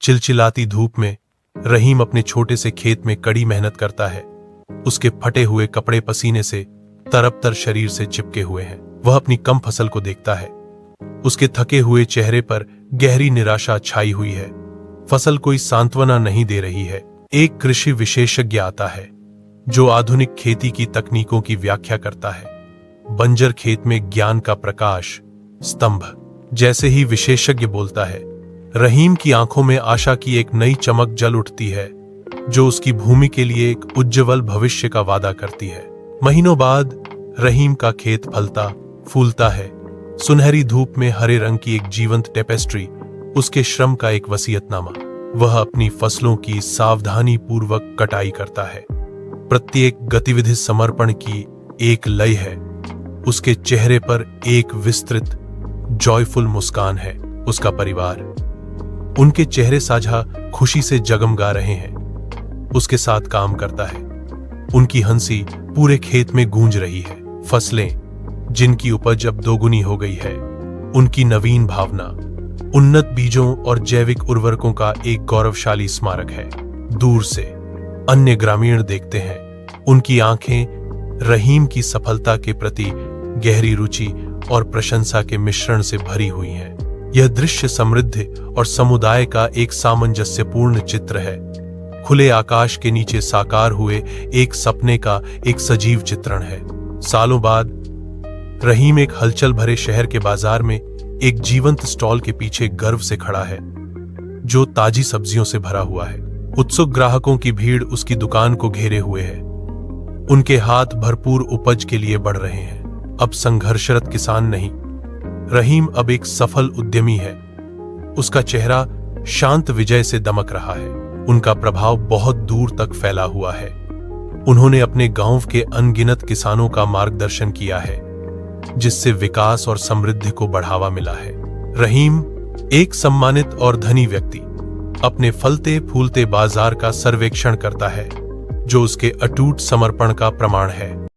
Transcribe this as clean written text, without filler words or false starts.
चिलचिलाती धूप में रहीम अपने छोटे से खेत में कड़ी मेहनत करता है। उसके फटे हुए कपड़े पसीने से तरबतर शरीर से चिपके हुए हैं। वह अपनी कम फसल को देखता है। उसके थके हुए चेहरे पर गहरी निराशा छाई हुई है। फसल कोई सांत्वना नहीं दे रही है। एक कृषि विशेषज्ञ आता है जो आधुनिक खेती की तकनीकों की व्याख्या करता है। बंजर खेत में ज्ञान का प्रकाश स्तंभ। जैसे ही विशेषज्ञ बोलता है, रहीम की आंखों में आशा की एक नई चमक जल उठती है जो उसकी भूमि के लिए एक उज्ज्वल भविष्य का वादा करती है। महीनों बाद रहीम का खेत फलता फूलता है। सुनहरी धूप में हरे रंग की एक जीवंत टेपेस्ट्री, उसके श्रम का एक वसीयतनामा। वह अपनी फसलों की सावधानी पूर्वक कटाई करता है। प्रत्येक गतिविधि समर्पण की एक लय है। उसके चेहरे पर एक विस्तृत जॉयफुल मुस्कान है। उसका परिवार उनके चेहरे साझा खुशी से जगमगा रहे हैं। उसके साथ काम करता है। उनकी हंसी पूरे खेत में गूंज रही है। फसलें जिनकी उपज अब दोगुनी हो गई है, उनकी नवीन भावना, उन्नत बीजों और जैविक उर्वरकों का एक गौरवशाली स्मारक है। दूर से अन्य ग्रामीण देखते हैं। उनकी आंखें रहीम की सफलता के प्रति गहरी रुचि और प्रशंसा के मिश्रण से भरी हुई हैं। यह दृश्य समृद्धि और समुदाय का एक सामंजस्यपूर्ण चित्र है। खुले आकाश के नीचे साकार हुए एक सपने का एक सजीव चित्रण है। सालों बाद रहीम एक हलचल भरे शहर के बाजार में एक जीवंत स्टॉल के पीछे गर्व से खड़ा है जो ताजी सब्जियों से भरा हुआ है। उत्सुक ग्राहकों की भीड़ उसकी दुकान को घेरे हुए है। उनके हाथ भरपूर उपज के लिए बढ़ रहे हैं। अब संघर्षरत किसान नहीं, रहीम अब एक सफल उद्यमी है। उसका चेहरा शांत विजय से दमक रहा है। उनका प्रभाव बहुत दूर तक फैला हुआ है। उन्होंने अपने गांव के अनगिनत किसानों का मार्गदर्शन किया है, जिससे विकास और समृद्धि को बढ़ावा मिला है। रहीम एक सम्मानित और धनी व्यक्ति अपने फलते फूलते बाजार का सर्वेक्षण करता है, जो उसके अटूट समर्पण का प्रमाण है।